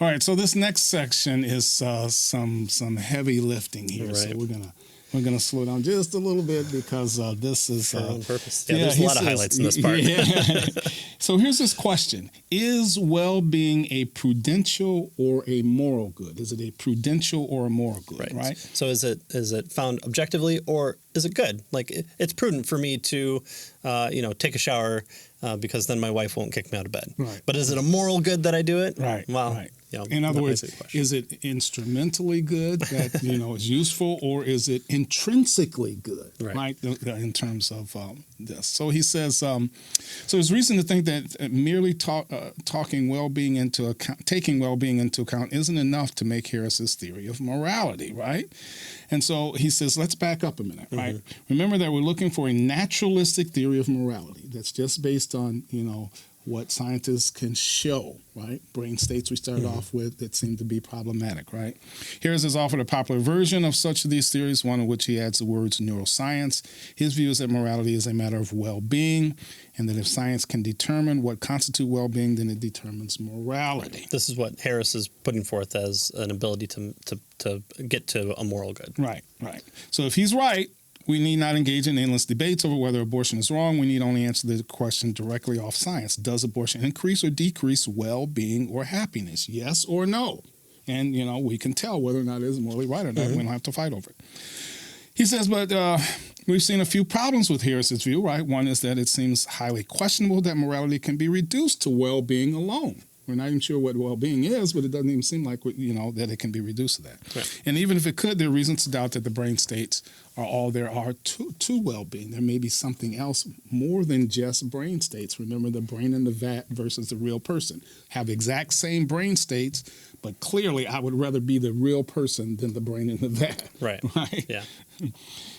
All right, so this next section is some heavy lifting here. Right. So we're gonna slow down just a little bit because this is For on purpose. Yeah, there's he a lot of says- highlights in this part. Yeah. So here's this question: is well-being a prudential or a moral good? Is it a prudential or a moral good? Right. So is it found objectively, or is it good? Like it's prudent for me to, take a shower because then my wife won't kick me out of bed. Right. But is it a moral good that I do it? Right. Well, right. You know, In other that words, might be the question. is it instrumentally good that is useful, or is it intrinsically good? Right. In terms of this. So he says. So there's reason to think that merely taking well-being into account isn't enough to make Harris's theory of morality. Right. And so he says, let's back up a minute. Right. Remember that we're looking for a naturalistic theory of morality that's just based on what scientists can show, right? Brain states we started off with that seem to be problematic, right? Harris has offered a popular version of such of these theories, one in which he adds the words neuroscience. His view is that morality is a matter of well-being, and that if science can determine what constitutes well-being, then it determines morality. This is what Harris is putting forth as an ability to get to a moral good. Right. So if he's right, we need not engage in endless debates over whether abortion is wrong. We need only answer the question directly off science. Does abortion increase or decrease well-being or happiness? Yes or no? And, we can tell whether or not it is morally right or not. We don't have to fight over it. He says, but we've seen a few problems with Harris's view, right? One is that it seems highly questionable that morality can be reduced to well-being alone. We're not even sure what well-being is, but it doesn't even seem like, that it can be reduced to that. Right. And even if it could, there are reasons to doubt that the brain states are all there are to well-being. There may be something else more than just brain states. Remember, the brain in the vat versus the real person have exact same brain states, but clearly I would rather be the real person than the brain in the vat. Right. Right? Yeah.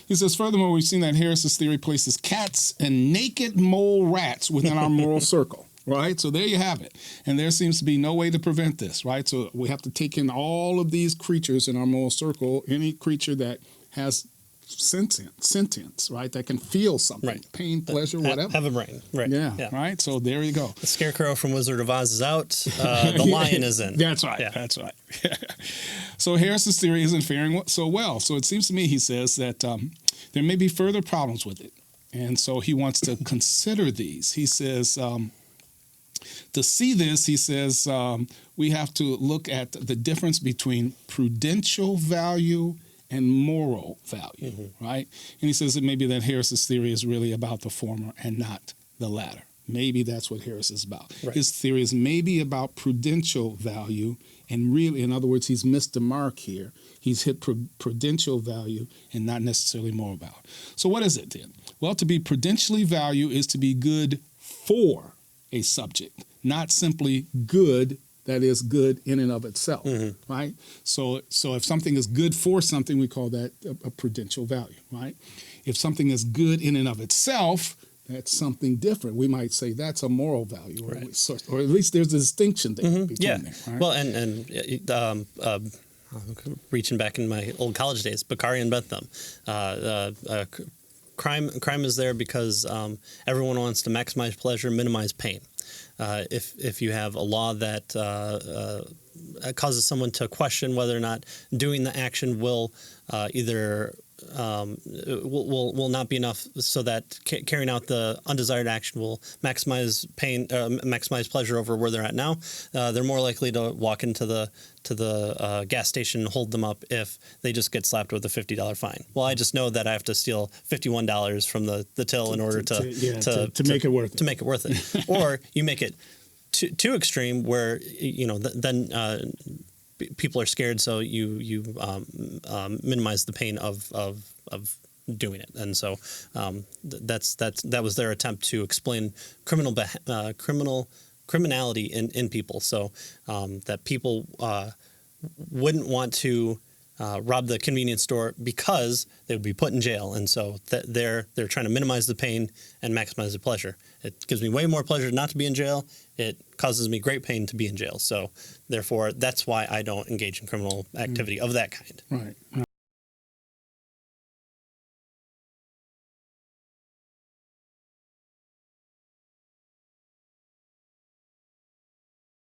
He says, furthermore, we've seen that Harris's theory places cats and naked mole rats within our moral circle. Right. So there you have it. And there seems to be no way to prevent this. Right. So we have to take in all of these creatures in our moral circle, any creature that has sentience, right, that can feel something, right. Pain, pleasure, whatever. Have a brain. Right. Yeah. Right. So there you go. The scarecrow from Wizard of Oz is out. The lion is in. That's right. Yeah. That's right. So Harris's theory isn't faring so well. So it seems to me, he says, that there may be further problems with it. And so he wants to consider these. He says, to see this, he says, we have to look at the difference between prudential value and moral value, right? And he says it may be that Harris's theory is really about the former and not the latter. Maybe that's what Harris is about. Right. His theory is maybe about prudential value, and really, in other words, he's missed the mark here. He's hit prudential value and not necessarily moral value. So what is it then? Well, to be prudentially value is to be good for a subject, not simply good, that is good in and of itself, right? So if something is good for something, we call that a prudential value, right? If something is good in and of itself, that's something different. We might say that's a moral value, or, or at least there's a distinction there between them. Right? Well, and reaching back in my old college days, Bakari and Bentham, crime is there because everyone wants to maximize pleasure, minimize pain. If you have a law that causes someone to question whether or not doing the action will either will not be enough, so that carrying out the undesired action will maximize pain, maximize pleasure over where they're at now, they're more likely to walk into the gas station and hold them up if they just get slapped with a $50 fine. Well, I just know that I have to steal $51 from the till in order to make it worth it. To make it worth it. Or you make it too extreme, where then people are scared, so you minimize the pain of doing it, and so that was their attempt to explain criminality in people, so that people wouldn't want to rob the convenience store because they would be put in jail, and so they're trying to minimize the pain and maximize the pleasure. It gives me way more pleasure not to be in jail. It causes me great pain to be in jail. So therefore, that's why I don't engage in criminal activity of that kind. Right.